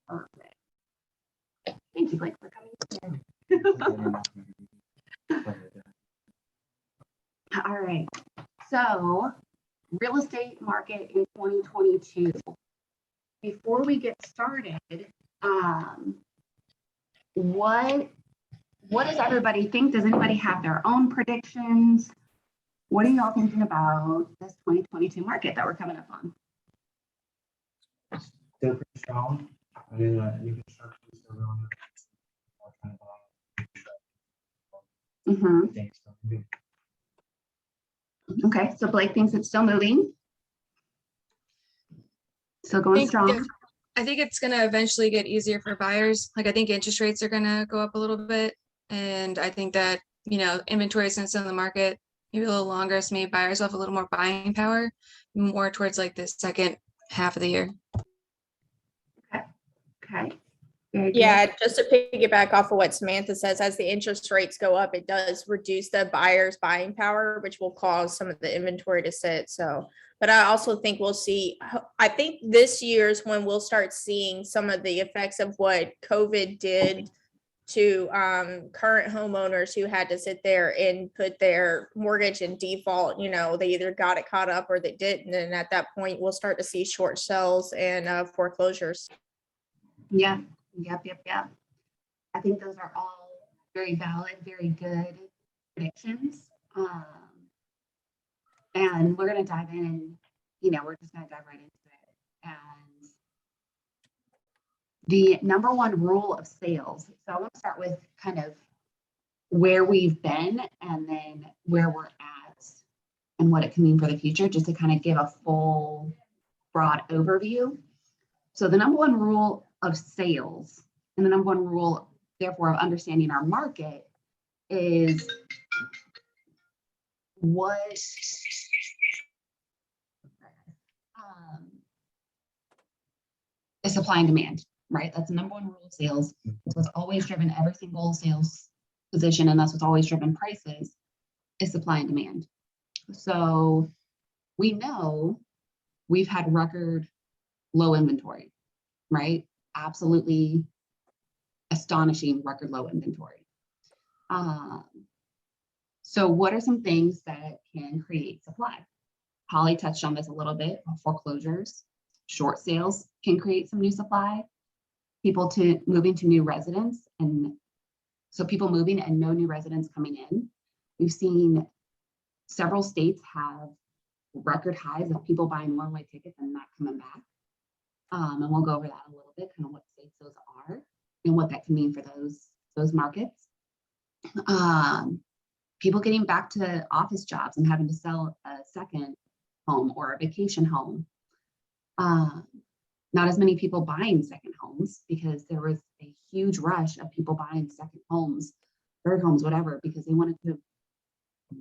Perfect. Thank you, Blake, for coming in. All right. So, real estate market in 2022. Before we get started, what does everybody think? Does anybody have their own predictions? What are y'all thinking about this 2022 market that we're coming up on? Still pretty strong. New construction is still going Okay, so Blake thinks it's still moving. Still going strong. I think it's going to eventually get easier for buyers. Like, I think interest rates are going to go up a little bit. And I think that, inventory is going to sit in the market maybe a little longer. So maybe buyers will have a little more buying power more towards like the second half of the year. Okay. Very good. Yeah, just to piggyback off of what Samantha says, as the interest rates go up, it does reduce the buyer's buying power, which will cause some of the inventory to sit. So, but I also think I think this year's when we'll start seeing some of the effects of what COVID did to current homeowners who had to sit there and put their mortgage in default. They either got it caught up or they didn't. And at that point, we'll start to see short sales and foreclosures. Yeah. Yep. I think those are all very valid, very good predictions. And we're going to dive in, we're just going to dive right into it. And the number one rule of sales. So I want to start with kind of where we've been and then where we're at and what it can mean for the future, just to kind of give a full broad overview. So the number one rule of sales and the number one rule, therefore, of understanding our market is what is supply and demand, right? That's the number one rule of sales. It's what's always driven every single sales position, and that's what's always driven prices, is supply and demand. So we know we've had record low inventory, right? Absolutely astonishing record low inventory. So what are some things that can create supply? Holly touched on this a little bit. Foreclosures, short sales can create some new supply. People moving to new residents, and so people moving and no new residents coming in. We've seen several states have record highs of people buying one-way tickets and not coming back. And we'll go over that a little bit, kind of what states those are and what that can mean for those markets. People getting back to office jobs and having to sell a second home or a vacation home. Not as many people buying second homes because there was a huge rush of people buying second homes, third homes, whatever, because they wanted to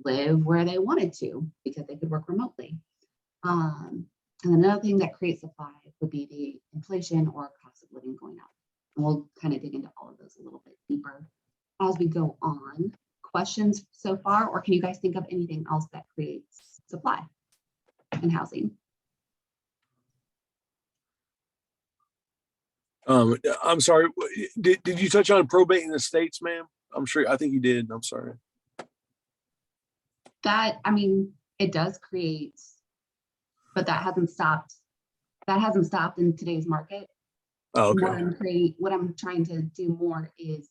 live where they wanted to because they could work remotely. And another thing that creates supply would be the inflation or cost of living going up. And we'll kind of dig into all of those a little bit deeper as we go on. Questions so far, or can you guys think of anything else that creates supply in housing? I'm sorry. Did you touch on probate in the states, ma'am? I think you did. I'm sorry. It does create, but that hasn't stopped. That hasn't stopped in today's market. Oh, okay. What I'm trying to do more is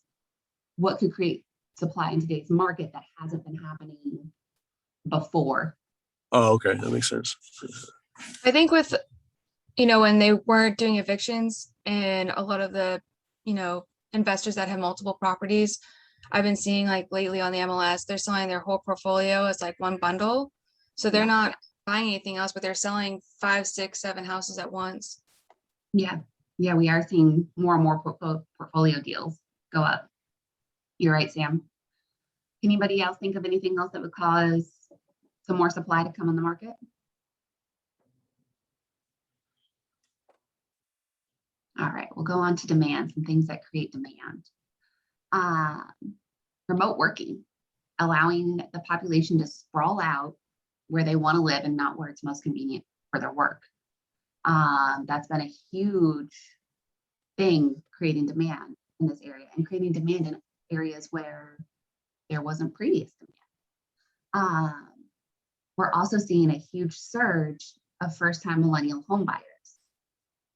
what could create supply in today's market that hasn't been happening before. Oh, okay. That makes sense. I think with, when they weren't doing evictions and a lot of the, investors that have multiple properties, I've been seeing like lately on the MLS, they're selling their whole portfolio as like one bundle. So they're not buying anything else, but they're selling 5, 6, 7 houses at once. Yeah, we are seeing more and more portfolio deals go up. You're right, Sam. Anybody else think of anything else that would cause some more supply to come on the market? All right, we'll go on to demand, some things that create demand. Remote working, allowing the population to sprawl out where they want to live and not where it's most convenient for their work. That's been a huge thing creating demand in this area and creating demand in areas where there wasn't previous demand. We're also seeing a huge surge of first-time millennial home buyers.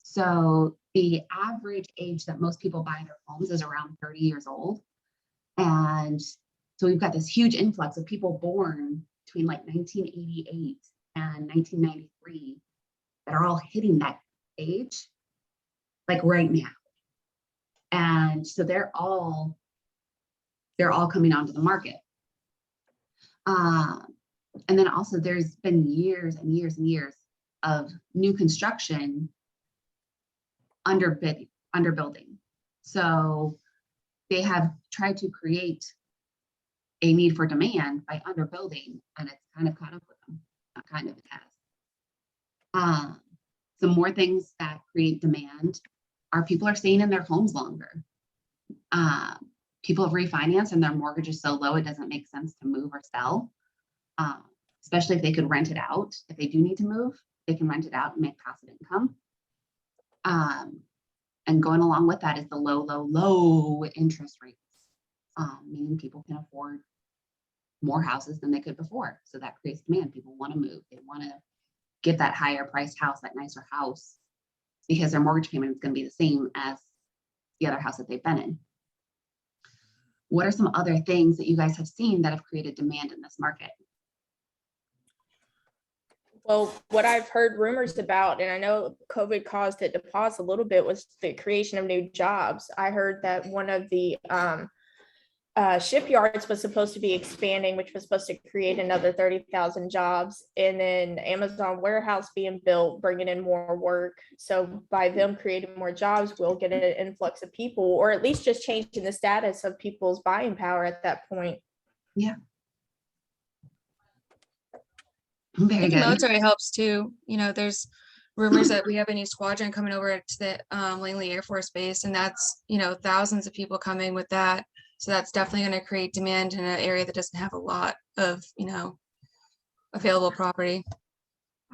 So the average age that most people buy their homes is around 30 years old. And so we've got this huge influx of people born between like 1988 and 1993 that are all hitting that age, like right now. And so they're all coming onto the market. And then also there's been years and years and years of new construction underbuilding. So they have tried to create a need for demand by underbuilding, and it's kind of caught up with them. Not kind of, it has. Some more things that create demand are people are staying in their homes longer. People have refinanced and their mortgage is so low it doesn't make sense to move or sell. Especially if they could rent it out. If they do need to move, they can rent it out and make passive income. And going along with that is the low interest rates, meaning people can afford more houses than they could before. So that creates demand. People want to move. They want to get that higher priced house, that nicer house, because their mortgage payment is going to be the same as the other house that they've been in. What are some other things that you guys have seen that have created demand in this market? Well, what I've heard rumors about, and I know COVID caused it to pause a little bit, was the creation of new jobs. I heard that one of the shipyards was supposed to be expanding, which was supposed to create another 30,000 jobs. And then Amazon warehouse being built, bringing in more work. So by them creating more jobs, we'll get an influx of people, or at least just changing the status of people's buying power at that point. Yeah. I Very think the good. military helps too. You know, there's rumors that we have a new squadron coming over to the Langley Air Force Base, and that's, you know, thousands of people coming with that. So that's definitely going to create demand in an area that doesn't have a lot of, you know, available property.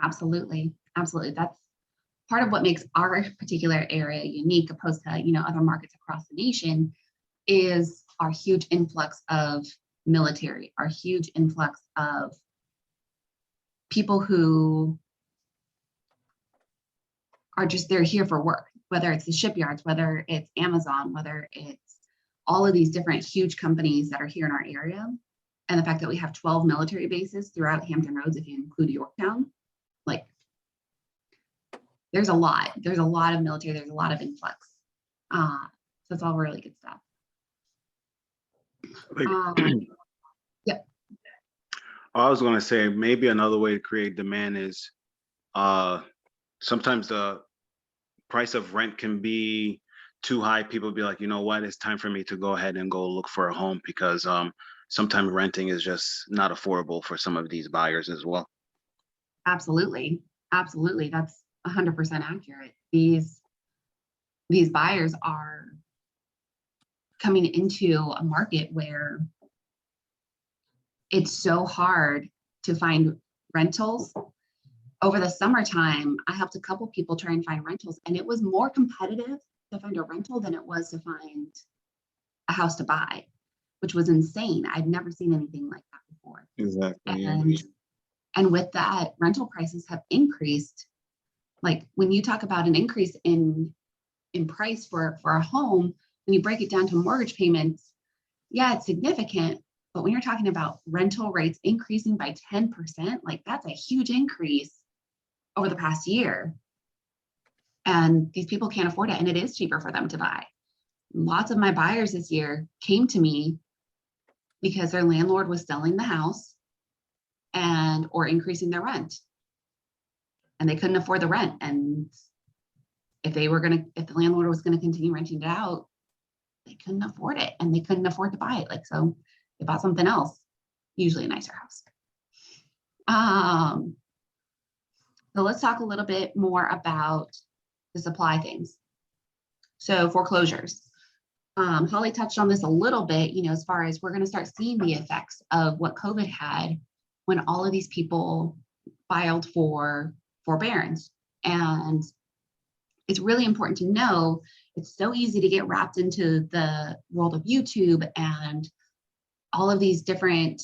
Absolutely. Absolutely. That's part of what makes our particular area unique opposed to, you know, other markets across the nation is our huge influx of military, our huge influx of people who are just, they're here for work, whether it's the shipyards, whether it's Amazon, whether it's all of these different huge companies that are here in our area. And the fact that we have 12 military bases throughout Hampton Roads, if you include Yorktown, like there's a lot of military, there's a lot of influx. So it's all really good stuff. Yep. I was going to say maybe another way to create demand is sometimes the price of rent can be too high. People be like, you know what, it's time for me to go ahead and go look for a home, because sometimes renting is just not affordable for some of these buyers as well. Absolutely. Absolutely. That's 100% accurate. These buyers are coming into a market where it's so hard to find rentals. Over the summertime, I helped a couple people try and find rentals, and it was more competitive to find a rental than it was to find a house to buy, which was insane. I'd never seen anything like that before. Exactly. And with that, rental prices have increased. Like when you talk about an increase in price for a home, when you break it down to mortgage payments, yeah, it's significant. But when you're talking about rental rates increasing by 10%, like that's a huge increase over the past year. And these people can't afford it, and it is cheaper for them to buy. Lots of my buyers this year came to me because their landlord was selling the house and or increasing their rent, and they couldn't afford the rent. And if the landlord was going to continue renting it out, they couldn't afford it, and they couldn't afford to buy it. Like, so they bought something else, usually a nicer house. So let's talk a little bit more about the supply things. So foreclosures. Holly touched on this a little bit, you know, as far as we're going to start seeing the effects of what COVID had when all of these people filed for forbearance. And it's really important to know it's so easy to get wrapped into the world of YouTube and all of these different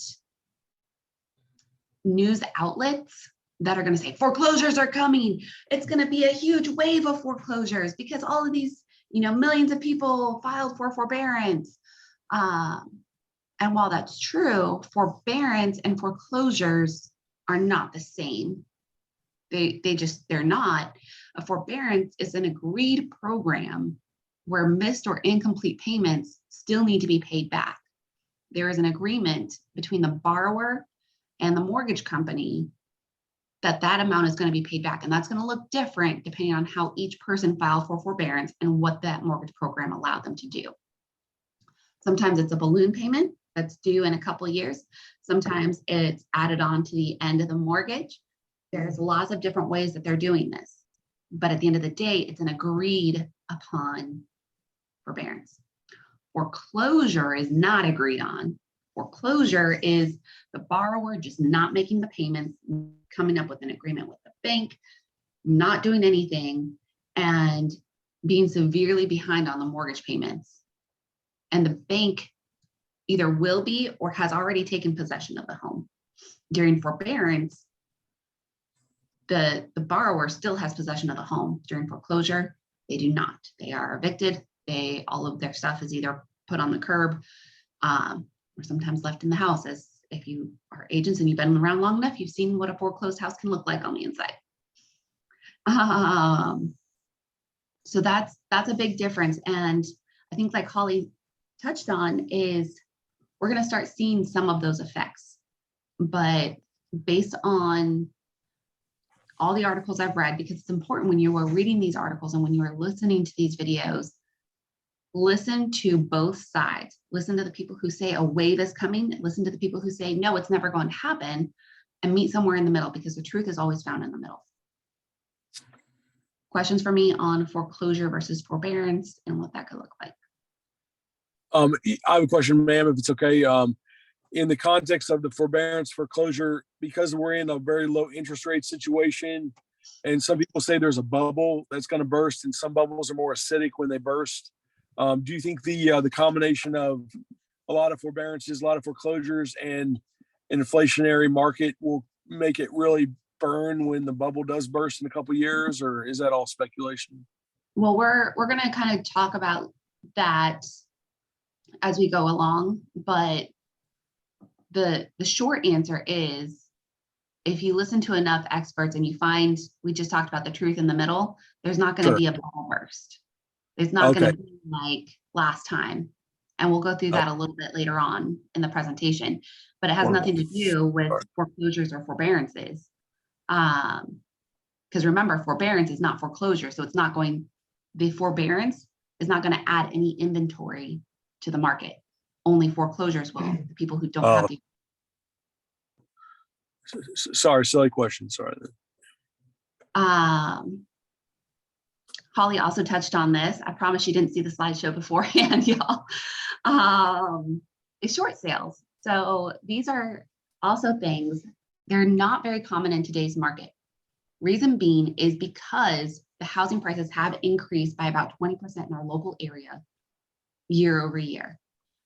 news outlets that are going to say foreclosures are coming. It's going to be a huge wave of foreclosures because all of these, millions of people filed for forbearance. And while that's true, forbearance and foreclosures are not the same. They're not. A forbearance is an agreed program where missed or incomplete payments still need to be paid back. There is an agreement between the borrower and the mortgage company that amount is going to be paid back. And that's going to look different depending on how each person filed for forbearance and what that mortgage program allowed them to do. Sometimes it's a balloon payment that's due in a couple of years. Sometimes it's added on to the end of the mortgage. There's lots of different ways that they're doing this. But at the end of the day, it's an agreed upon forbearance. Foreclosure is not agreed on. Foreclosure is the borrower just not making the payments, coming up with an agreement with the bank, not doing anything, and being severely behind on the mortgage payments. And the bank either will be or has already taken possession of the home. During forbearance, the borrower still has possession of the home. During foreclosure, they do not. They are evicted. All of their stuff is either put on the curb or sometimes left in the house. As if you are agents and you've been around long enough, you've seen what a foreclosed house can look like on the inside. So that's a big difference. And I think, like Holly touched on, is we're going to start seeing some of those effects. But based on all the articles I've read, because it's important when you are reading these articles and when you are listening to these videos, listen to both sides. Listen to the people who say a wave is coming. Listen to the people who say, no, it's never going to happen, and meet somewhere in the middle, because the truth is always found in the middle. Questions for me on foreclosure versus forbearance and what that could look like? I have a question, ma'am, if it's okay. In the context of the forbearance foreclosure, because we're in a very low interest rate situation, and some people say there's a bubble that's going to burst, and some bubbles are more acidic when they burst. Do you think the combination of a lot of forbearances, a lot of foreclosures, and an inflationary market will make it really burn when the bubble does burst in a couple of years, or is that all speculation? Well, we're going to kind of talk about that as we go along, but the short answer is, if you listen to enough experts and you find, we just talked about the truth in the middle, there's not going to be a bubble burst. It's not going to be like last time. And we'll go through that a little bit later on in the presentation, but it has nothing to do with foreclosures or forbearances. Because remember, forbearance is not foreclosure. So the forbearance is not going to add any inventory to the market. Only foreclosures will, the people who don't have the. Sorry, silly question. Sorry. Holly also touched on this. I promise you didn't see the slideshow beforehand, y'all. Is short sales. So these are also things, they're not very common in today's market. Reason being is because the housing prices have increased by about 20% in our local area year over year.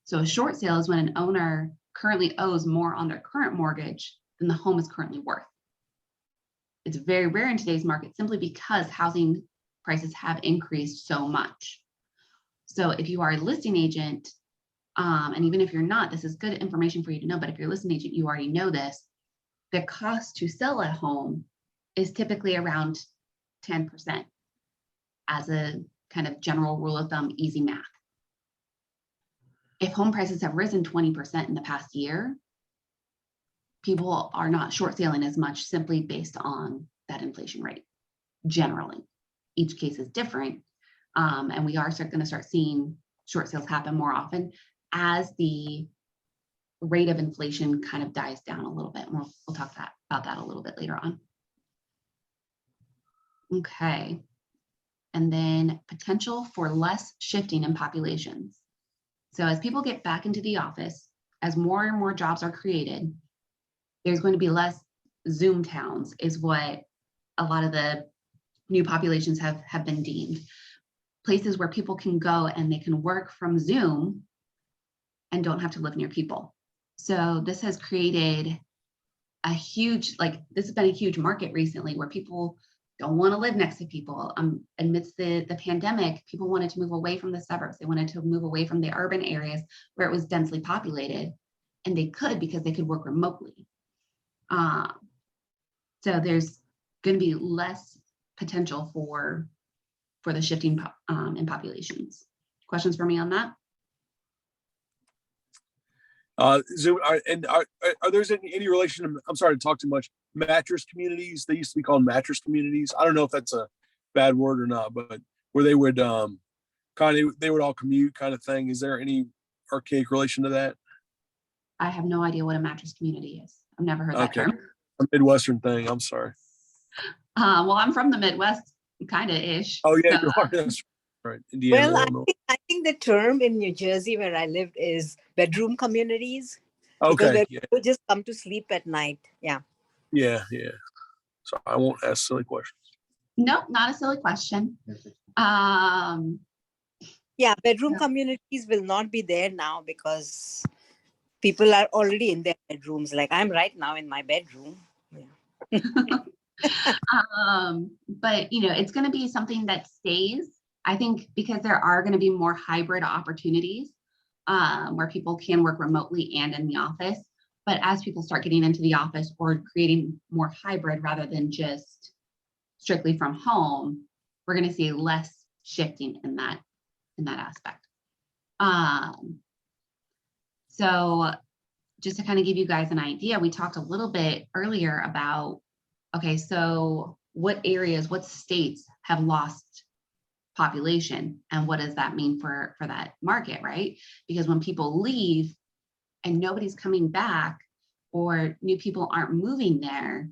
So a short sale is when an owner currently owes more on their current mortgage than the home is currently worth. It's very rare in today's market simply because housing prices have increased so much. So if you are a listing agent, and even if you're not, this is good information for you to know, but if you're a listing agent, you already know this, the cost to sell a home is typically around 10% as a kind of general rule of thumb, easy math. If home prices have risen 20% in the past year, people are not short selling as much simply based on that inflation rate. Generally, each case is different, and we are going to start seeing short sales happen more often as the rate of inflation kind of dies down a little bit. And we'll talk about that a little bit later on. Okay, and then potential for less shifting in populations. So as people get back into the office, as more and more jobs are created, there's going to be less Zoom towns, is what a lot of the new populations have been deemed. Places where people can go and they can work from Zoom and don't have to live near people. So this has created a huge, this has been a huge market recently where people don't want to live next to people. Amidst the pandemic, people wanted to move away from the suburbs. They wanted to move away from the urban areas where it was densely populated, and they could because they could work remotely. So there's going to be less potential for the shifting in populations. Questions for me on that? Zoom, are there any relation to, I'm sorry to talk too much, mattress communities? They used to be called mattress communities. I don't know if that's a bad word or not, but where they would they would all commute kind of thing. Is there any archaic relation to that? I have no idea what a mattress community is. I've never heard that Okay. term. A Midwestern thing. I'm sorry. Well, I'm from the Midwest, kind of ish. Oh yeah, so- you are. That's right. Indiana. Well, Illinois. I think the term in New Jersey where I lived is bedroom communities. Because Okay. where Yeah. people just come to sleep at night. Yeah. Yeah. Yeah. So I won't ask silly questions. No, not a silly question. Yeah. Bedroom Yeah. communities will not be there now because people are already in their bedrooms. Like I'm right now in my bedroom. Yeah. But it's going to be something that stays, I think, because there are going to be more hybrid opportunities where people can work remotely and in the office. But as people start getting into the office or creating more hybrid rather than just strictly from home, we're going to see less shifting in that aspect. So just to kind of give you guys an idea, we talked a little bit earlier about, okay, so what areas, what states have lost population, and what does that mean for that market, right? Because when people leave and nobody's coming back or new people aren't moving there,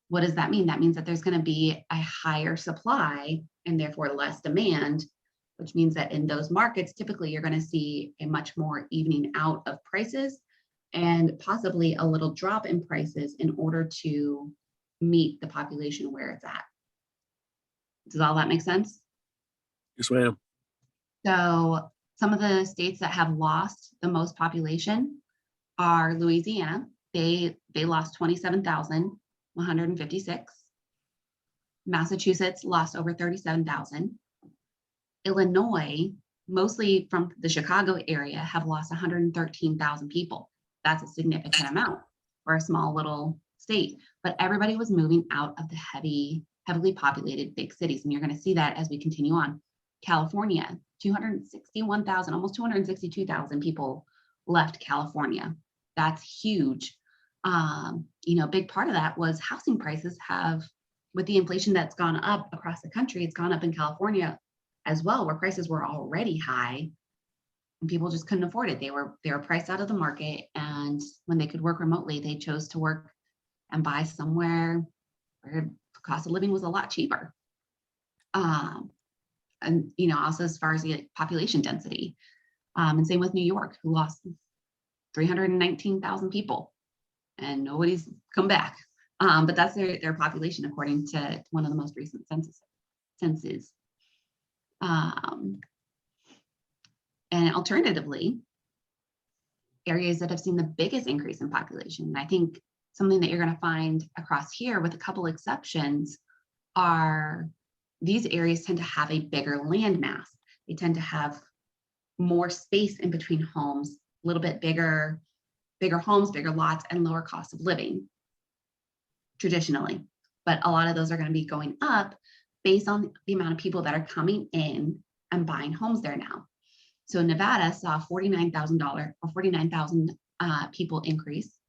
what does that mean? That means that there's going to be a higher supply and therefore less demand, which means that in those markets, typically you're going to see a much more evening out of prices and possibly a little drop in prices in order to meet the population where it's at. Does all that make sense? Yes, ma'am. So some of the states that have lost the most population are Louisiana. They lost 27,156. Massachusetts lost over 37,000. Illinois, mostly from the Chicago area, have lost 113,000 people. That's a significant amount for a small little state, but everybody was moving out of the heavily populated big cities. And you're going to see that as we continue on. California, 261,000, almost 262,000 people left California. That's huge. A big part of that was housing prices have, with the inflation that's gone up across the country, it's gone up in California as well, where prices were already high and people just couldn't afford it. They were priced out of the market, and when they could work remotely, they chose to work and buy somewhere where the cost of living was a lot cheaper. And also as far as the population density, and same with New York, who lost 319,000 people, and nobody's come back. But that's their population according to one of the most recent censuses. And alternatively, areas that have seen the biggest increase in population, and I think something that you're going to find across here with a couple exceptions are these areas tend to have a bigger land mass. They tend to have more space in between homes, a little bit bigger homes, bigger lots, and lower cost of living traditionally. But a lot of those are going to be going up based on the amount of people that are coming in and buying homes there now. So Nevada saw $49,000 people increase.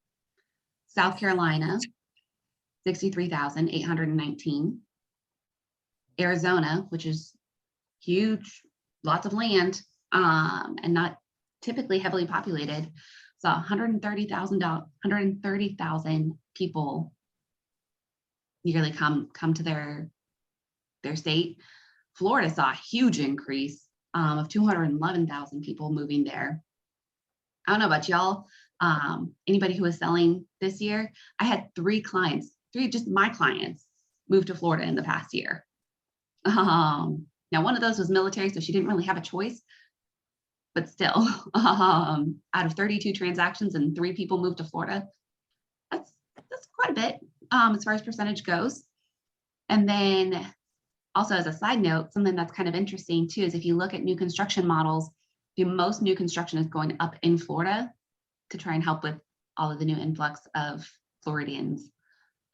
South Carolina, 63,819. Arizona, which is huge, lots of land, and not typically heavily populated, saw 130,000 people yearly come to their state. Florida saw a huge increase of 211,000 people moving there. I don't know about y'all. Anybody who was selling this year, I had three just my clients moved to Florida in the past year. Now, one of those was military, so she didn't really have a choice. But still, out of 32 transactions and 3 people moved to Florida, that's quite a bit as far as percentage goes. And then also as a side note, something that's kind of interesting too is if you look at new construction models, the most new construction is going up in Florida to try and help with all of the new influx of Floridians.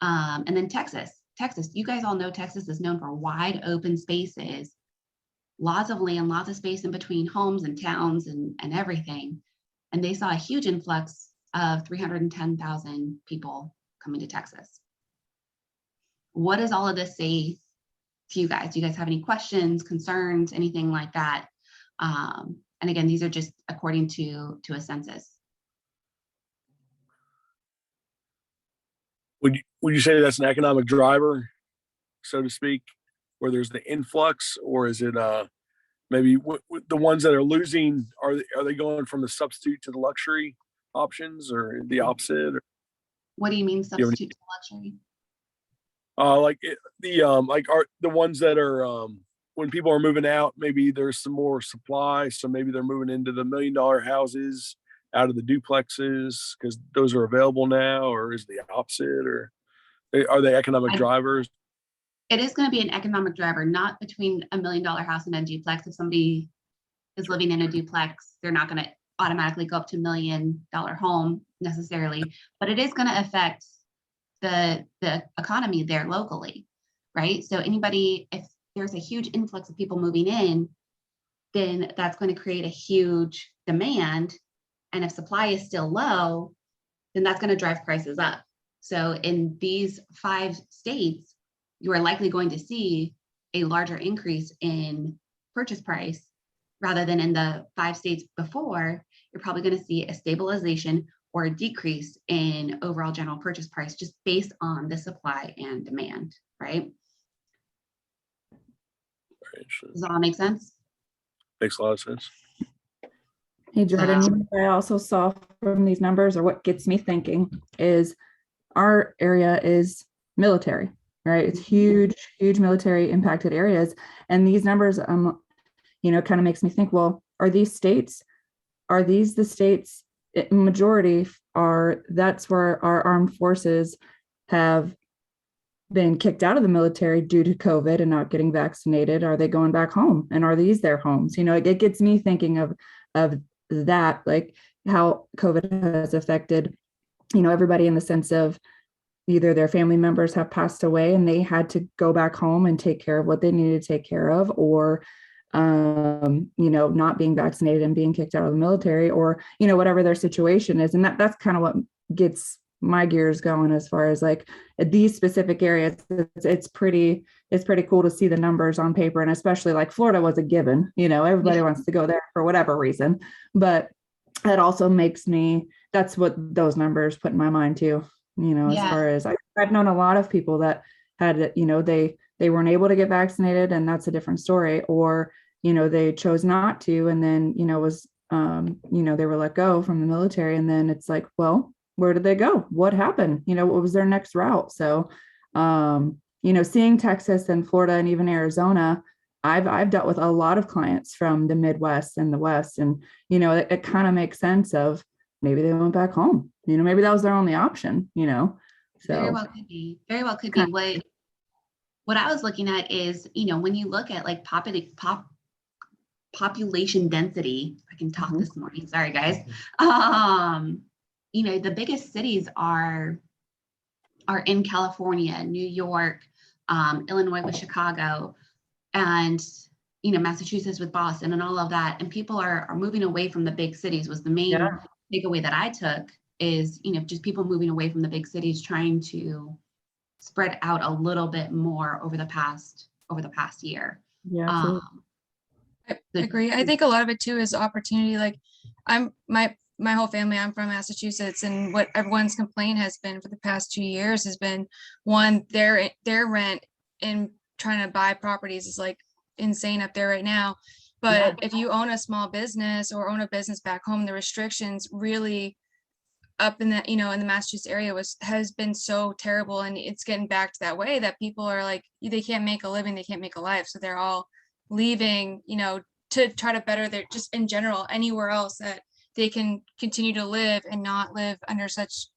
And then Texas, you guys all know Texas is known for wide open spaces, lots of land, lots of space in between homes and towns and everything. And they saw a huge influx of 310,000 people coming to Texas. What does all of this say to you guys? Do you guys have any questions, concerns, anything like that? And again, these are just according to a census. Would you say that's an economic driver, so to speak, where there's the influx, or is it maybe the ones that are losing, are they going from the substitute to the luxury options, or the opposite? Or, What do you mean you have any- substitute to luxury? like are the ones that are when people are moving out, maybe there's some more supply, so maybe they're moving into the $1 million houses out of the duplexes because those are available now, or is the opposite, or are they economic drivers? It is going to be an economic driver, not between $1 million house and a duplex. If somebody is living in a duplex, they're not going to automatically go up to $1 million home necessarily, but it is going to affect the economy there locally, right? So anybody, if there's a huge influx of people moving in, then that's going to create a huge demand. And if supply is still low, then that's going to drive prices up. So in these 5 states, you are likely going to see a larger increase in purchase price rather than in the 5 states before. You're probably going to see a stabilization or a decrease in overall general purchase price just based on the supply and demand, right? Does that all make sense? Makes a lot of sense. Hey, Jordan, you know what I also saw from these numbers, or what gets me thinking, is our area is military, right? It's huge, huge military impacted areas. And these numbers, kind of makes me think, well, are these the states, majority that's where our armed forces have been kicked out of the military due to COVID and not getting vaccinated? Are they going back home? And are these their homes? It gets me thinking of that, like how COVID has affected, everybody, in the sense of either their family members have passed away and they had to go back home and take care of what they needed to take care of, or not being vaccinated and being kicked out of the military, or whatever their situation is. And that's kind of what gets my gears going as far as like these specific areas. It's pretty cool to see the numbers on paper, and especially like Florida was a given. Everybody wants to go there for whatever reason, but that also makes me, that's what those numbers put in my mind too. As far as I've known a lot of people that had, they weren't able to get vaccinated, and that's a different story, or they chose not to, and then they were let go from the military, and then it's like, well, where did they go? What happened? What was their next route? So seeing Texas and Florida and even Arizona, I've dealt with a lot of clients from the Midwest and the West, and it kind of makes sense of maybe they went back home. Maybe that was their only option. So very well could be. What I was looking at is, when you look at like population density, I can talk this morning. Sorry, guys. The biggest cities are in California, New York, Illinois with Chicago, and Massachusetts with Boston, and all of that. And people are moving away from the big cities. Was the main takeaway that I took, is just people moving away from the big cities, trying to spread out a little bit more over the past year. Yeah, I agree. I think a lot of it too is opportunity. Like my whole family, I'm from Massachusetts, and what everyone's complaint has been for the past 2 years has been, one, their rent in trying to buy properties is like insane up there right now. But if you own a small business or own a business back home, the restrictions really up in the, in the Massachusetts area has been so terrible, and it's getting back to that way that people are like, they can't make a living, they can't make a life. So they're all leaving, to try to better their, just in general, anywhere else that they can continue to live and not live under such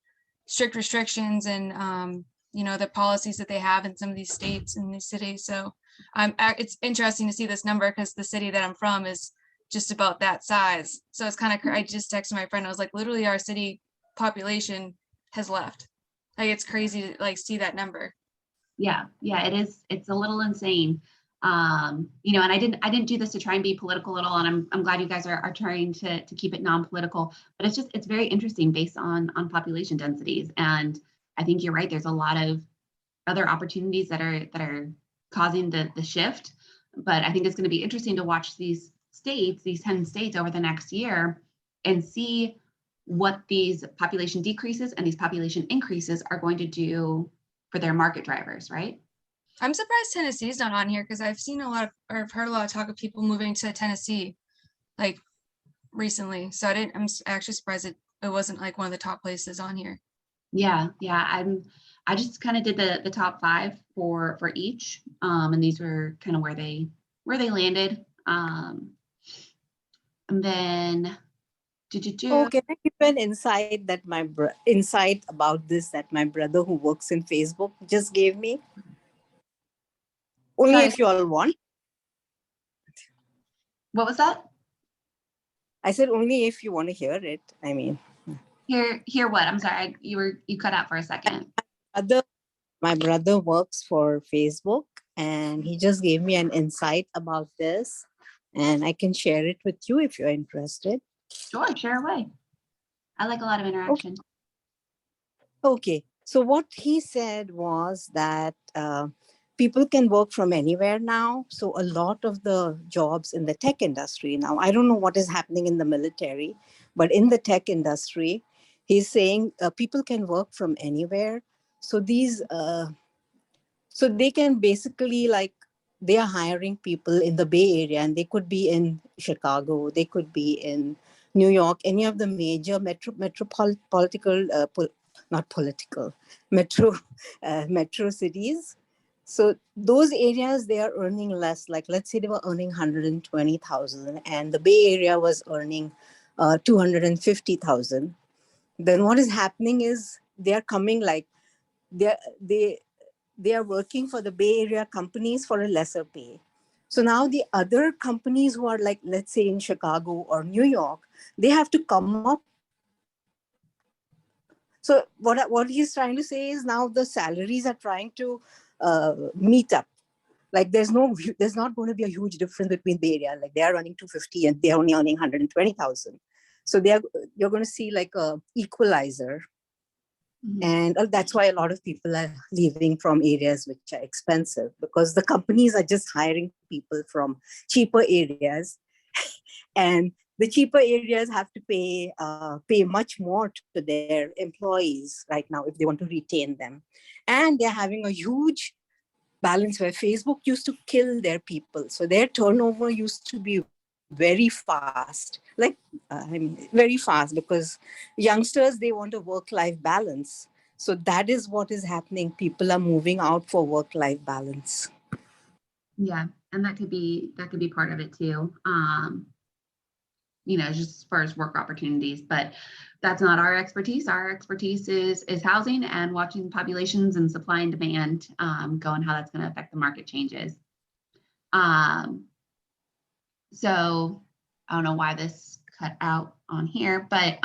strict restrictions and, the policies that they have in some of these states and these cities. So it's interesting to see this number because the city that I'm from is just about that size. So it's kind of, I just texted my friend, I was like, literally our city population has left. Like, it's crazy to like see that number. Yeah, it is. It's a little insane. And I didn't do this to try and be political at all. And I'm glad you guys are trying to keep it non-political, but it's very interesting based on population densities. And I think you're right. There's a lot of other opportunities that are causing the shift. But I think it's going to be interesting to watch these 10 states over the next year and see what these population decreases and these population increases are going to do for their market drivers, right? I'm surprised Tennessee's not on here because I've seen or I've heard a lot of talk of people moving to Tennessee like recently. So I'm actually surprised it wasn't like one of the top places on here. Yeah. I just kind of did the top 5 for each. And these were kind of where they landed. And then Oh, can I give an insight that insight about this that my brother who works in Facebook just gave me? Only Sorry. if you all want. What was that? I said only if you want to hear it. I mean, Hear what? I'm sorry. You cut out for a second. My brother works for Facebook and he just gave me an insight about this, and I can share it with you if you're interested. Sure, share away. I like a lot of interaction. Okay. So what he said was that people can work from anywhere now. So a lot of the jobs in the tech industry now, I don't know what is happening in the military, but in the tech industry, he's saying people can work from anywhere. So so they can basically they are hiring people in the Bay Area, and they could be in Chicago, they could be in New York, any of the major metro cities. So those areas, they are earning less. Like, let's say they were earning 120,000 and the Bay Area was earning 250,000. Then what is happening is they are coming they are working for the Bay Area companies for a lesser pay. So now the other companies who are let's say in Chicago or New York, they have to come up. So what he's trying to say is now the salaries are trying to meet up. Like there's not going to be a huge difference between Bay Area. Like they are earning 250 and they're only earning 120,000. So you're going to see like a equalizer. And that's why a lot of people are leaving from areas which are expensive, because the companies are just hiring people from cheaper areas. And the cheaper areas have to pay much more to their employees right now if they want to retain them. And they're having a huge balance where Facebook used to kill their people. So their turnover used to be very fast, very fast, because youngsters, they want a work-life balance. So that is what is happening. People are moving out for work-life balance. Yeah, and that could be part of it too. Just as far as work opportunities, but that's not our expertise. Our expertise is housing and watching populations and supply and demand go, and how that's going to affect the market changes. So I don't know why this cut out on here, but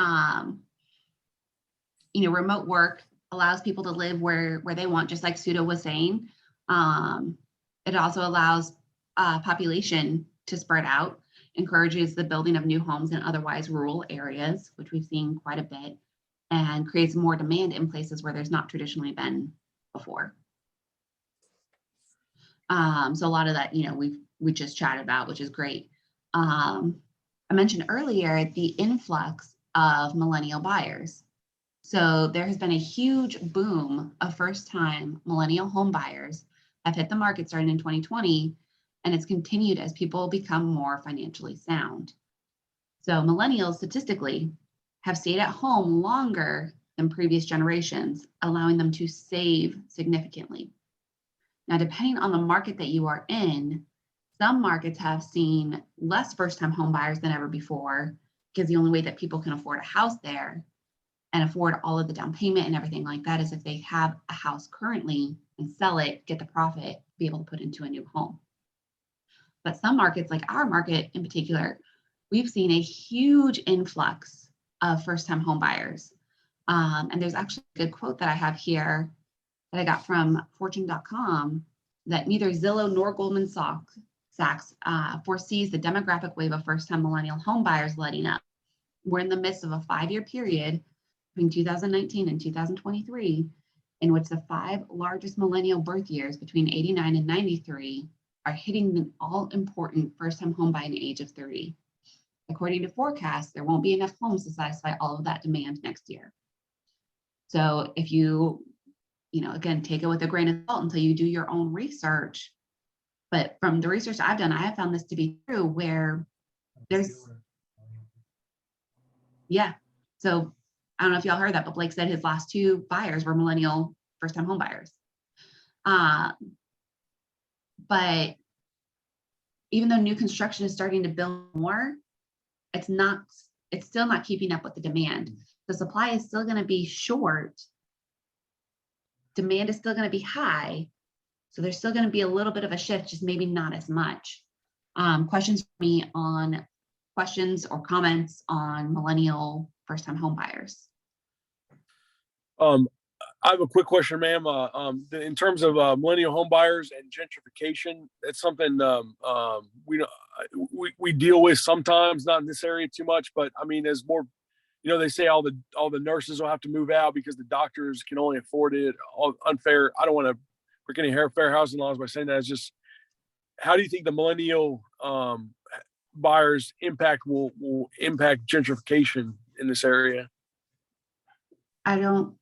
remote work allows people to live where they want, just like Suda was saying. It also allows population to spread out, encourages the building of new homes in otherwise rural areas, which we've seen quite a bit, and creates more demand in places where there's not traditionally been before. So a lot of that, we just chatted about, which is great. I mentioned earlier the influx of millennial buyers. So there has been a huge boom of first-time millennial home buyers have hit the market starting in 2020, and it's continued as people become more financially sound. So millennials statistically have stayed at home longer than previous generations, allowing them to save significantly. Now, depending on the market that you are in, some markets have seen less first-time home buyers than ever before, because the only way that people can afford a house there and afford all of the down payment and everything like that is if they have a house currently and sell it, get the profit, be able to put into a new home. But some markets, like our market in particular, we've seen a huge influx of first-time home buyers. And there's actually a good quote that I have here that I got from fortune.com that neither Zillow nor Goldman Sachs foresees the demographic wave of first-time millennial home buyers letting up. We're in the midst of a 5-year period between 2019 and 2023, in which the 5 largest millennial birth years between 89 and 93 are hitting the all-important first-time home buying age of 30. According to forecasts, there won't be enough homes to satisfy all of that demand next year. So if you again, take it with a grain of salt until you do your own research. But from the research I've done, I have found this to be true where there's, yeah. So I don't know if y'all heard that, but Blake said his last 2 buyers were millennial first-time home buyers. But even though new construction is starting to build more, it's still not keeping up with the demand. The supply is still going to be short. Demand is still going to be high. So there's still going to be a little bit of a shift, just maybe not as much. Questions or comments on millennial first-time home buyers? I have a quick question, ma'am. In terms of millennial home buyers and gentrification, it's something we deal with sometimes, not in this area too much, but I mean, as more, they say all the nurses will have to move out because the doctors can only afford it. All unfair. I don't want to break any fair housing laws by saying that. It's just, how do you think the millennial buyers will impact gentrification in this area? I don't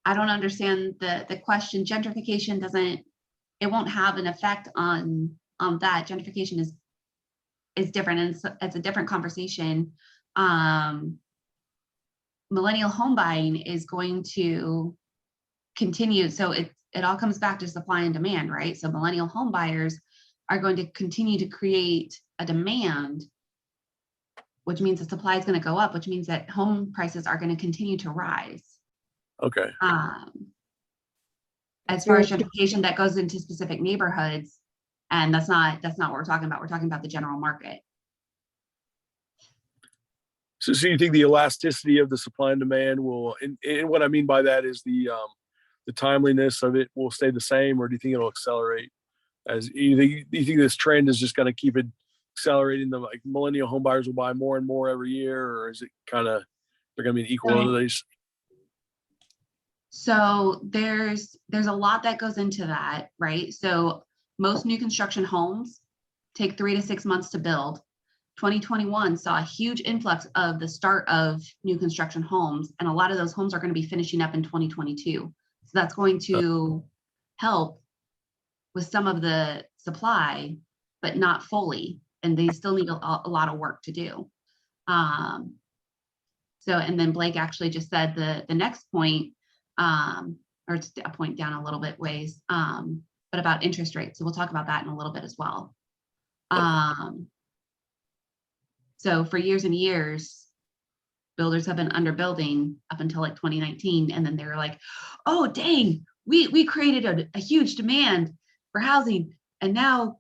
understand the question. Gentrification won't have an effect on that. Gentrification is different, and it's a different conversation. Millennial home buying is going to continue. So it all comes back to supply and demand, right? So millennial home buyers are going to continue to create a demand, which means the supply is going to go up, which means that home prices are going to continue to rise. Okay. As far as gentrification, that goes into specific neighborhoods, and that's not what we're talking about. We're talking about the general market. So you think the elasticity of the supply and demand will, and what I mean by that is the timeliness of it will stay the same, or do you think it'll accelerate? As you think this trend is just going to keep it accelerating? The millennial home buyers will buy more and more every year, or is it kind of they're going to be an equal to these? So there's a lot that goes into that, right? So most new construction homes take 3 to 6 months to build. 2021 saw a huge influx of the start of new construction homes, and a lot of those homes are going to be finishing up in 2022. So that's going to help with some of the supply, but not fully, and they still need a lot of work to do. And then Blake actually just said the next point, or it's a point down a little bit ways, but about interest rates. So we'll talk about that in a little bit as well. So for years and years, builders have been underbuilding up until 2019. And then they were like, oh, dang, we created a huge demand for housing. And now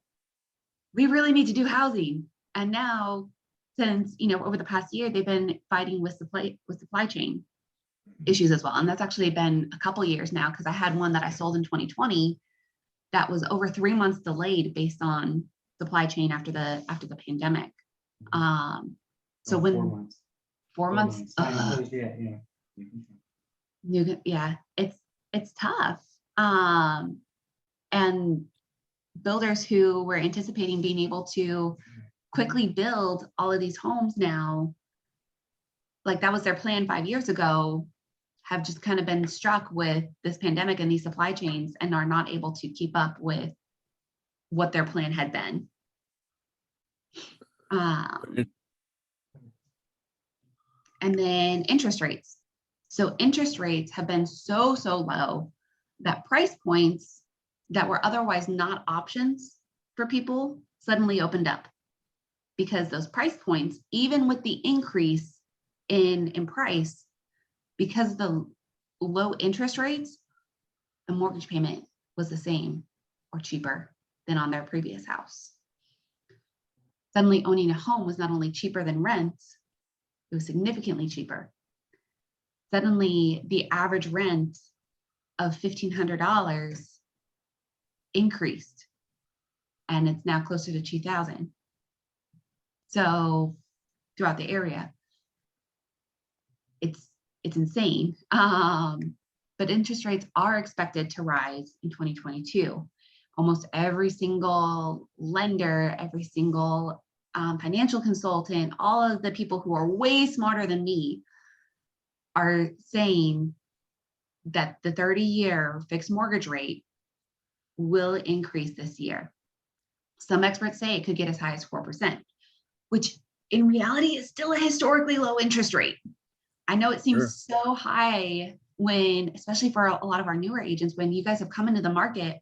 we really need to do housing. And now, since, over the past year, they've been fighting with supply chain issues as well. And that's actually been a couple years now, because I had one that I sold in 2020 that was over 3 months delayed based on supply chain after the pandemic. So when 4 months. 4 months, Yeah. it's tough. And builders who were anticipating being able to quickly build all of these homes now, like that was their plan 5 years ago, have just kind of been struck with this pandemic and these supply chains and are not able to keep up with what their plan had been. And then interest rates. So interest rates have been so low that price points that were otherwise not options for people suddenly opened up, because those price points, even with the increase in price, because of the low interest rates, the mortgage payment was the same or cheaper than on their previous house. Suddenly owning a home was not only cheaper than rent, it was significantly cheaper. Suddenly the average rent of $1,500 increased, and it's now closer to $2,000. So throughout the area, it's insane. But interest rates are expected to rise in 2022. Almost every single lender, every single financial consultant, all of the people who are way smarter than me are saying that the 30-year fixed mortgage rate will increase this year. Some experts say it could get as high as 4%, which in reality is still a historically low interest rate. I know it seems so high when, especially for a lot of our newer agents, when you guys have come into the market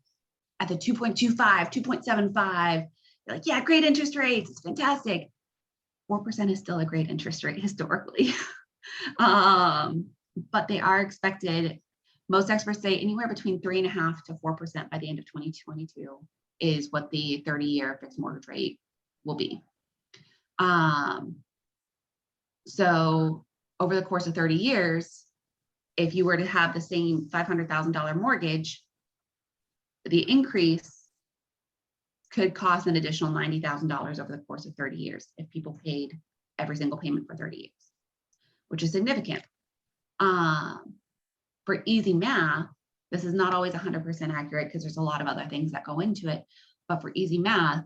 at the 2.25, 2.75, you're like, yeah, great interest rates, it's fantastic. 4% is still a great interest rate historically. But they are expected, most experts say anywhere between 3.5% to 4% by the end of 2022 is what the 30-year fixed mortgage rate will be. So over the course of 30 years, if you were to have the same $500,000 mortgage, the increase could cost an additional $90,000 over the course of 30 years if people paid every single payment for 30 years, which is significant. For easy math, this is not always 100% accurate because there's a lot of other things that go into it, but for easy math,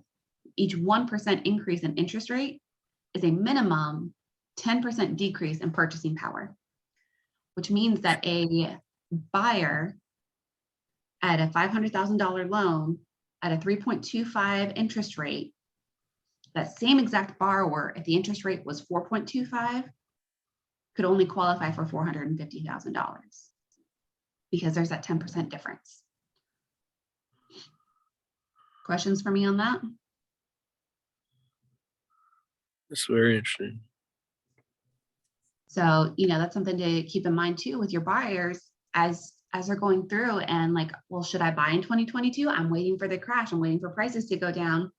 each 1% increase in interest rate is a minimum 10% decrease in purchasing power, which means that a buyer at a $500,000 loan at a 3.25 interest rate, that same exact borrower, if the interest rate was 4.25, could only qualify for $450,000 because there's that 10% difference. Questions for me on that? That's very interesting. So, that's something to keep in mind too with your buyers as they're going through and like, well, should I buy in 2022? I'm waiting for the crash. I'm waiting for prices to go down.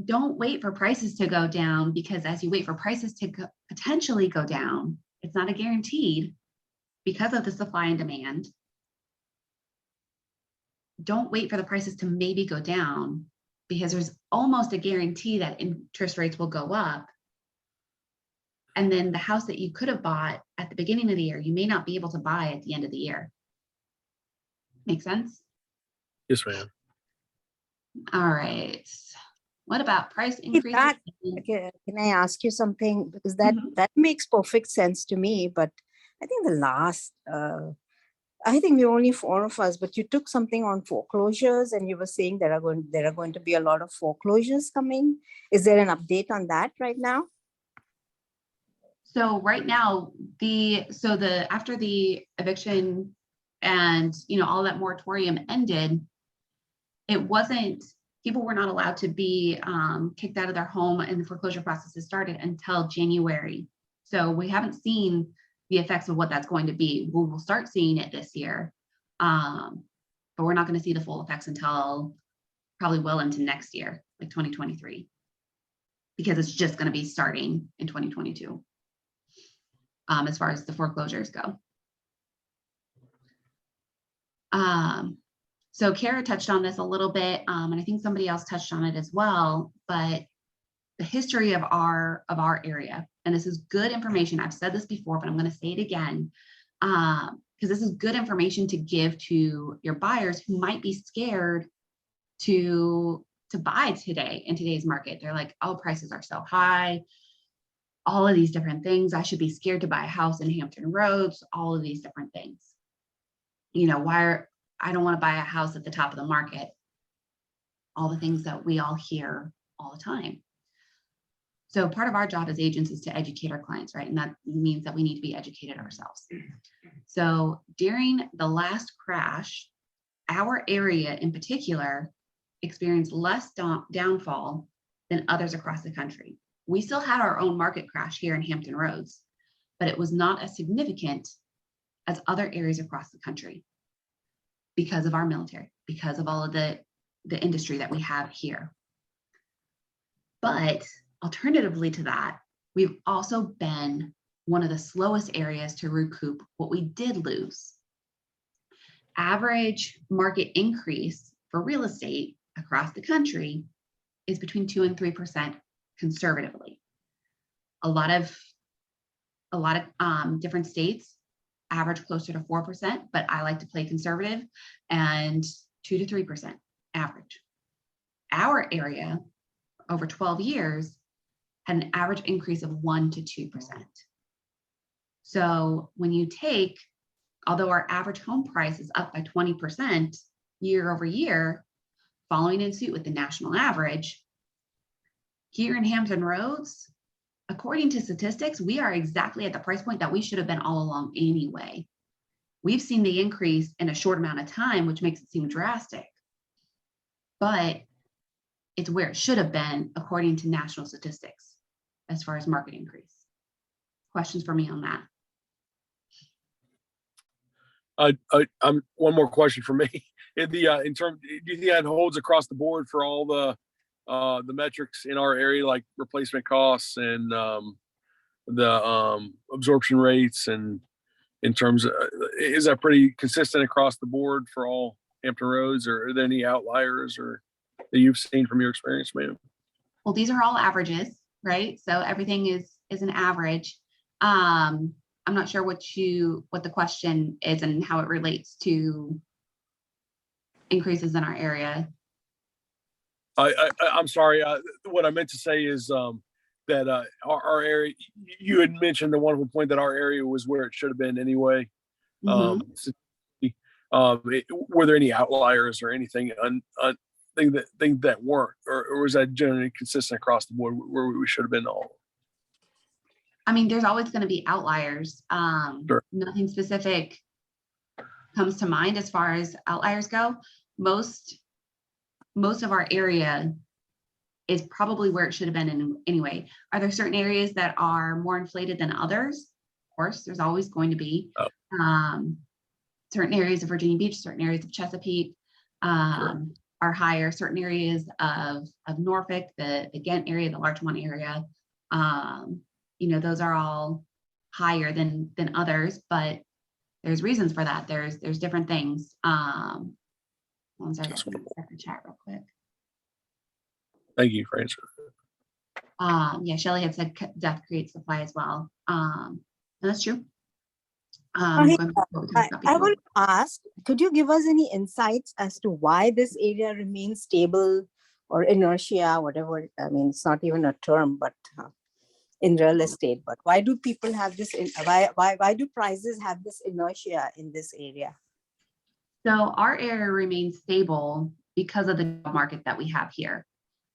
Don't wait for prices to go down, because as you wait for prices to potentially go down, it's not a guaranteed because of the supply and demand. Don't wait for the prices to maybe go down, because there's almost a guarantee that interest rates will go up. And then the house that you could have bought at the beginning of the year, you may not be able to buy at the end of the year. Make sense? Yes, ma'am. All right. What about price Hey, increases? Pat, okay, can I ask you something? Because that makes perfect sense to me. But I think I think we're only 4 of us, but you took something on foreclosures and you were saying there are going to be a lot of foreclosures coming. Is there an update on that right now? So right now, after the eviction and all that moratorium ended, people were not allowed to be kicked out of their home, and the foreclosure processes started until January. So we haven't seen the effects of what that's going to be. We will start seeing it this year, but we're not going to see the full effects until probably well into next year, like 2023, because it's just going to be starting in 2022 as far as the foreclosures go. So Kara touched on this a little bit, and I think somebody else touched on it as well, but the history of our area, and this is good information. I've said this before, but I'm going to say it again, because this is good information to give to your buyers who might be scared to buy today in today's market. They're like, oh, prices are so high, all of these different things. I should be scared to buy a house in Hampton Roads, all of these different things. I don't want to buy a house at the top of the market. All the things that we all hear all the time. So part of our job as agents is to educate our clients, right? And that means that we need to be educated ourselves. So during the last crash, our area in particular experienced less downfall than others across the country. We still had our own market crash here in Hampton Roads, but it was not as significant as other areas across the country because of our military, because of all of the industry that we have here. But alternatively to that, we've also been one of the slowest areas to recoup what we did lose. Average market increase for real estate across the country is between 2 and 3% conservatively. A lot of different states average closer to 4%, but I like to play conservative and 2 to 3% average. Our area over 12 years had an average increase of 1 to 2%. So when you take, although our average home price is up by 20% year over year, following in suit with the national average, here in Hampton Roads, according to statistics, we are exactly at the price point that we should have been all along anyway. We've seen the increase in a short amount of time, which makes it seem drastic, but it's where it should have been according to national statistics as far as market increase. Questions for me on that? One more question for me. In term, do you think that holds across the board for all the metrics in our area, like replacement costs and the absorption rates, and in terms of, is that pretty consistent across the board for all Hampton Roads, or are there any outliers or that you've seen from your experience, ma'am? Well, these are all averages, right? So everything is an average. I'm not sure what the question is and how it relates to increases in our area. I'm sorry. What I meant to say is that our area, you had mentioned the wonderful point that our area was where it should have been anyway. Were there any outliers or anything thing that weren't, or was that generally consistent across the board where we should have been all? I mean, there's always going to be outliers. Sure. Nothing specific comes to mind as far as outliers go. Most of our area is probably where it should have been anyway. Are there certain areas that are more inflated than others? Of course, there's always going to be. Certain areas of Virginia Beach, certain areas of Chesapeake are higher. Certain areas of Norfolk, the Ghent area, the Larchmont area, those are all higher than others, but there's reasons for that. There's different things. One second, let me check the chat real quick. Thank you for answering. Yeah, Shelley had said death creates supply as well. And that's true. I want to ask, could you give us any insights as to why this area remains stable or inertia, whatever? I mean, it's not even a term, but in real estate, but why do people have this? Why do prices have this inertia in this area? So our area remains stable because of the job market that we have here,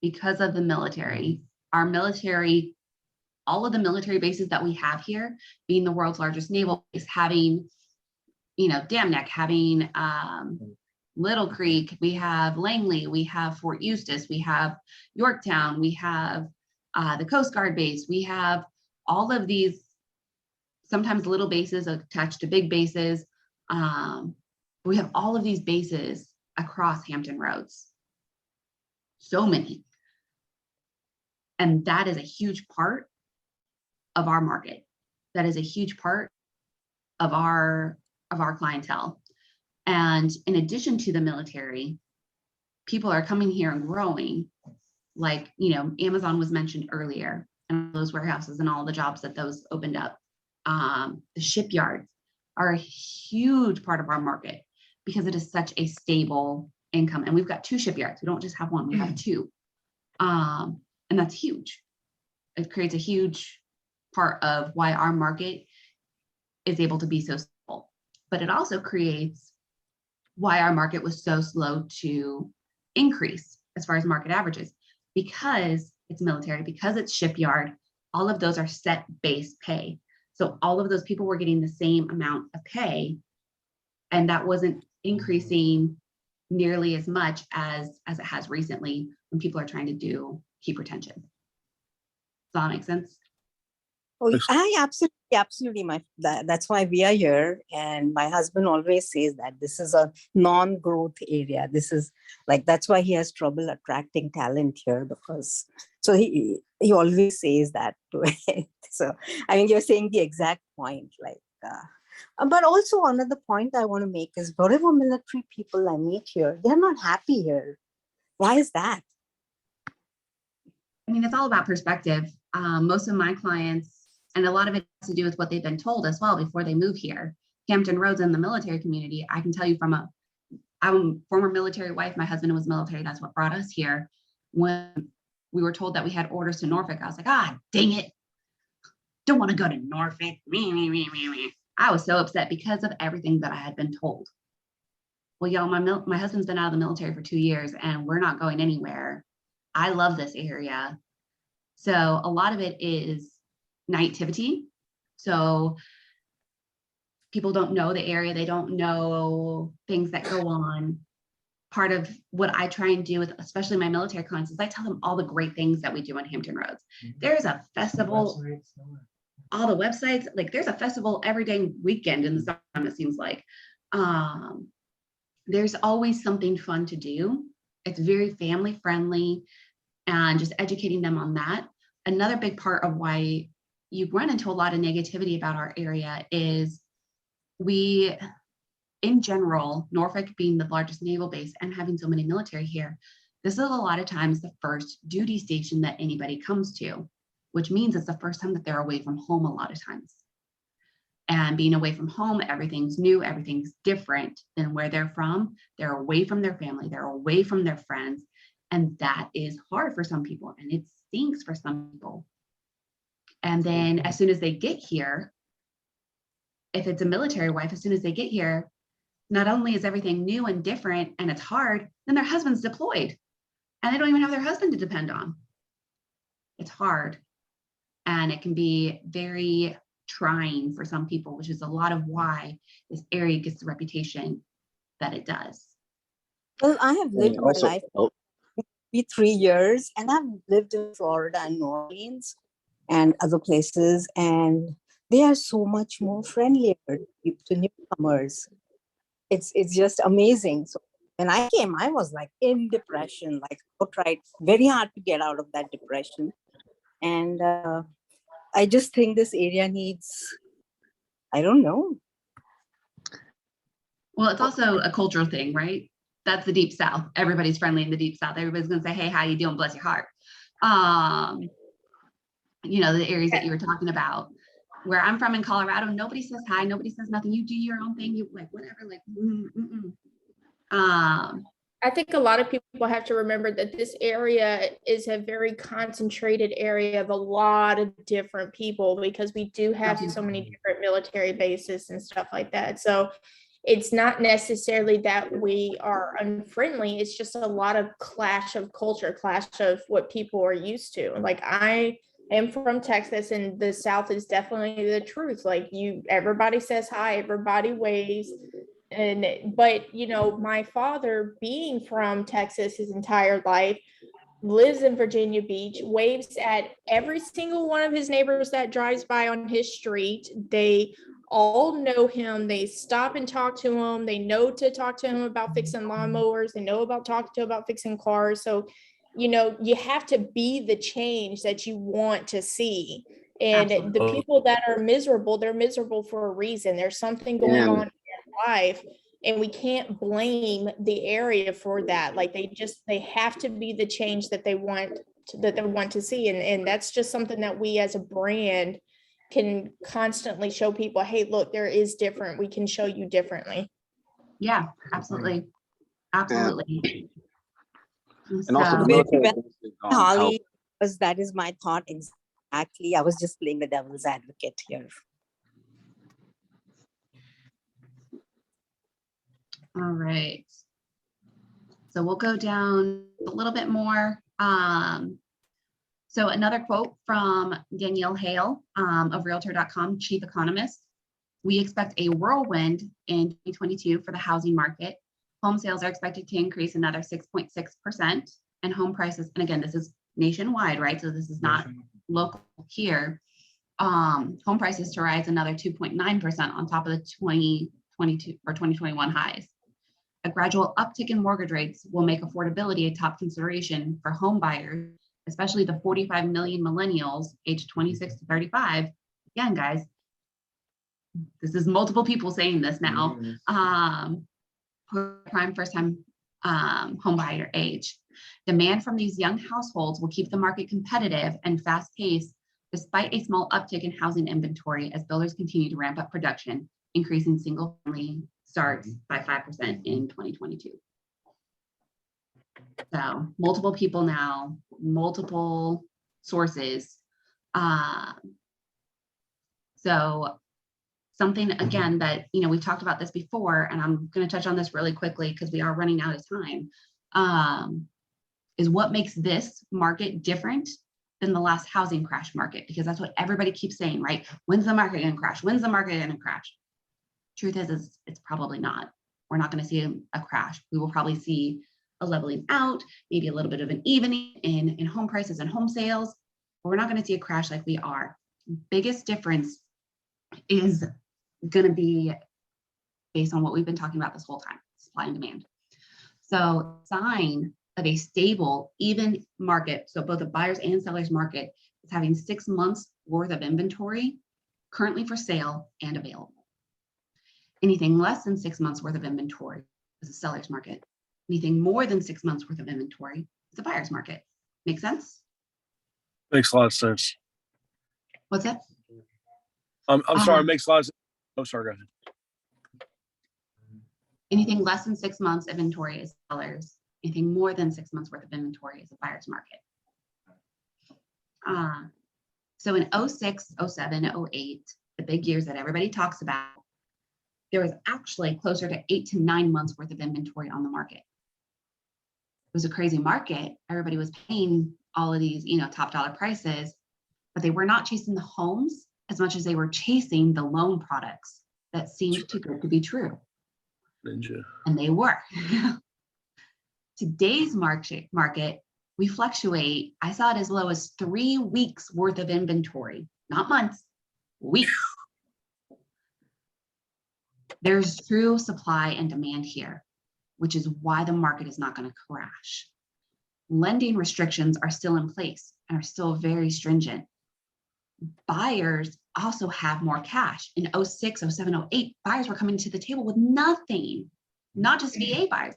because of the military. Our military, all of the military bases that we have here, being the world's largest naval base, having, Dam Neck, having Little Creek, we have Langley, we have Fort Eustis, we have Yorktown, we have the Coast Guard base, we have all of these, sometimes little bases attached to big bases. We have all of these bases across Hampton Roads. So many. And that is a huge part of our market. That is a huge part of our clientele. And in addition to the military, people are coming here and growing. Like, Amazon was mentioned earlier, and those warehouses and all the jobs that those opened up. The shipyards are a huge part of our market because it is such a stable income. And we've got 2 shipyards. We don't just have one, we have 2. And that's huge. It creates a huge part of why our market is able to be so stable. But it also creates why our market was so slow to increase as far as market averages, because it's military, because it's shipyard, all of those are set base pay. So all of those people were getting the same amount of pay, and that wasn't increasing nearly as much as it has recently when people are trying to keep retention. Does that make sense? Oh, I absolutely. That's why we are here. And my husband always says that this is a non-growth area. This is like, that's why he has trouble attracting talent here, because so he always says that to it. So I mean, you're saying the exact point, like, but also another point I want to make is whatever military people I meet here, they're not happy here. Why is that? I mean, it's all about perspective. Most of my clients, and a lot of it has to do with what they've been told as well before they move here. Hampton Roads in the military community, I can tell you I'm a former military wife. My husband was military. That's what brought us here. When we were told that we had orders to Norfolk, I was like, dang it. Don't want to go to Norfolk. I was so upset because of everything that I had been told. Well, y'all, my husband's been out of the military for 2 years and we're not going anywhere. I love this area. So a lot of it is naivety. So people don't know the area. They don't know things that go on. Part of what I try and do with especially my military clients is I tell them all the great things that we do on Hampton Roads. There's a festival, all the websites, like there's a festival every day weekend in the summer, it seems like. There's always something fun to do. It's very family friendly, and just educating them on that. Another big part of why you run into a lot of negativity about our area is we, in general, Norfolk being the largest naval base and having so many military here, this is a lot of times the first duty station that anybody comes to, which means it's the first time that they're away from home a lot of times. And being away from home, everything's new, everything's different than where they're from. They're away from their family, they're away from their friends. And that is hard for some people, and it stinks for some people. And then as soon as they get here, if it's a military wife, as soon as they get here, not only is everything new and different and it's hard, then their husband's deployed and they don't even have their husband to depend on. It's hard. And it can be very trying for some people, which is a lot of why this area gets the reputation that it does. Well, I have lived my life for 3 years, and I've lived in Florida and New Orleans and other places, and they are so much more friendlier to newcomers. It's just amazing. So when I came, I was like in depression, like I tried very hard to get out of that depression. And I just think this area needs, I don't know. Well, it's also a cultural thing, right? That's the Deep South. Everybody's friendly in the Deep South. Everybody's going to say, hey, how you doing? Bless your heart. You know, the areas that you were talking about. Where I'm from in Colorado, nobody says hi, nobody says nothing. You do your own thing, you like whatever, like I think a lot of people have to remember that this area is a very concentrated area of a lot of different people, because we do have so many different military bases and stuff like that. So it's not necessarily that we are unfriendly. It's just a lot of clash of culture, clash of what people are used to. Like I am from Texas, and the South is definitely the truth. Like everybody says hi, everybody waves. But you know, my father, being from Texas his entire life, lives in Virginia Beach, waves at every single one of his neighbors that drives by on his street. They all know him. They stop and talk to him. They know to talk to him about fixing lawnmowers. They know about fixing cars. So, you know, you have to be the change that you want to see. And Absolutely. the people that are miserable, they're miserable for a reason. There's something going on in their life, and we can't blame the area for that. Like they have to be the change that they want to see. And that's just something that we as a brand can constantly show people, hey, look, there is different. We can show you differently. Yeah, absolutely. Absolutely. And also the So, military Well, bases, Holly, because that is my thought exactly. I was just playing the devil's advocate here. all right. So we'll go down a little bit more. So another quote from Danielle Hale of Realtor.com, chief economist. We expect a whirlwind in 2022 for the housing market. Home sales are expected to increase another 6.6%, and home prices, and again, this is nationwide, right? So this is not local here. Home prices to rise another 2.9% on top of the 2022 or 2021 highs. A gradual uptick in mortgage rates will make affordability a top consideration for home buyers, especially the 45 million millennials aged 26 to 35. Again, guys, this is multiple people saying this now. Prime first-time home buyer age. Demand from these young households will keep the market competitive and fast-paced, despite a small uptick in housing inventory as builders continue to ramp up production, increasing single-family starts by 5% in 2022. So multiple people now, multiple sources. So something, again, that, you know, we've talked about this before, and I'm going to touch on this really quickly because we are running out of time, is what makes this market different than the last housing crash market, because that's what everybody keeps saying, right? When's the market going to crash? When's the market going to crash? Truth is it's probably not. We're not going to see a crash. We will probably see a leveling out, maybe a little bit of an evening in home prices and home sales, but we're not going to see a crash like we are. Biggest difference is going to be based on what we've been talking about this whole time, supply and demand. So sign of a stable, even market, so both a buyer's and seller's market, is having 6 months worth of inventory currently for sale and available. Anything less than 6 months worth of inventory is a seller's market. Anything more than 6 months worth of inventory is a buyer's market. Make sense? Makes a lot of sense. What's that? I'm sorry, it makes a lot of sense. Oh, sorry, go ahead. Anything less than 6 months inventory is sellers. Anything more than 6 months worth of inventory is a buyer's market. So in 06, 07, 08, the big years that everybody talks about, there was actually closer to 8 to 9 months worth of inventory on the market. It was a crazy market. Everybody was paying all of these, top dollar prices, but they were not chasing the homes as much as they were chasing the loan products that seemed too good to be true. Ninja. And they were. Today's market, we fluctuate. I saw it as low as 3 weeks worth of inventory, not months, weeks. There's true supply and demand here, which is why the market is not going to crash. Lending restrictions are still in place and are still very stringent. Buyers also have more cash. In 06, 07, 08, buyers were coming to the table with nothing, not just VA buyers.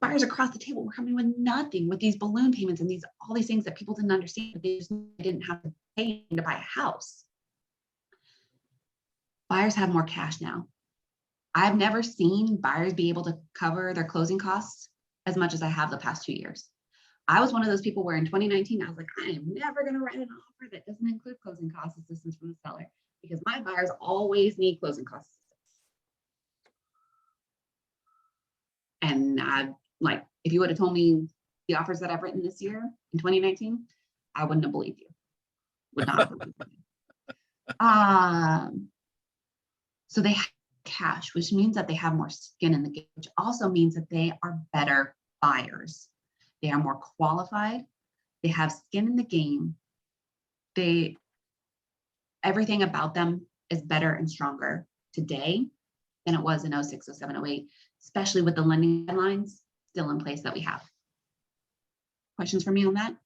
Buyers across the table were coming with nothing, with these balloon payments and all these things that people didn't understand, but they just didn't have to pay to buy a house. Buyers have more cash now. I've never seen buyers be able to cover their closing costs as much as I have the past 2 years. I was one of those people where in 2019, I was like, I am never going to write an offer that doesn't include closing cost assistance from the seller, because my buyers always need closing cost assistance. And if you would have told me the offers that I've written this year in 2019, I wouldn't have believed you. Would not have believed you. So they have cash, which means that they have more skin in the game, which also means that they are better buyers. They are more qualified. They have skin in the game. Everything about them is better and stronger today than it was in 06, 07, 08, especially with the lending guidelines still in place that we have. Questions for me on that?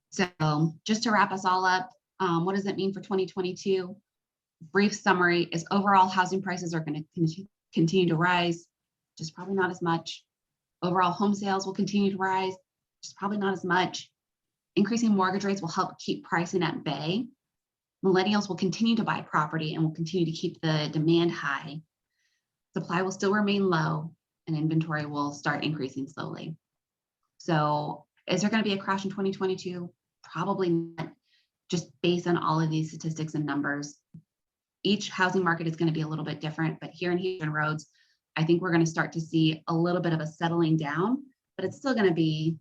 So just to wrap us all up, what does it mean for 2022? Brief summary is overall housing prices are going to continue to rise, just probably not as much. Overall home sales will continue to rise, just probably not as much. Increasing mortgage rates will help keep pricing at bay. Millennials will continue to buy property and will continue to keep the demand high. Supply will still remain low and inventory will start increasing slowly. So is there going to be a crash in 2022? Probably not, just based on all of these statistics and numbers. Each housing market is going to be a little bit different, but here in Houston Roads, I think we're going to start to see a little bit of a settling down but it's still going to be,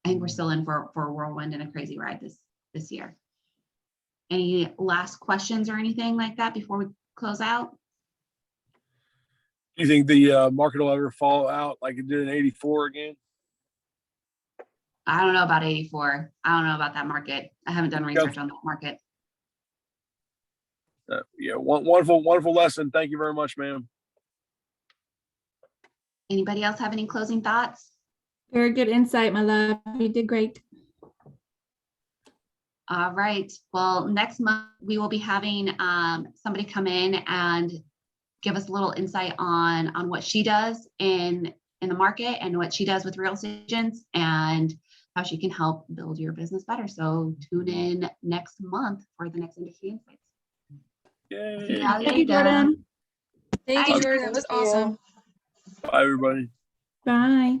I think we're still in for a whirlwind and a crazy ride this year. Any last questions or anything like that before we close out? Do you think the market will ever fall out like it did in '84 again? I don't know about 84. I don't know about that market. I haven't done research on that market. Yeah, wonderful lesson. Thank you very much, ma'am. Anybody else have any closing thoughts? Very good insight, my love. You did great. All right. Well, next month we will be having somebody come in and give us a little insight on what she does in the market and what she does with real estate agents and how she can help build your business better. So tune in next month for the next industry insights. See Yay. y'all Thank you, later. Jordan. Thank Bye. you, Jordan. That was awesome. Bye, everybody. Bye.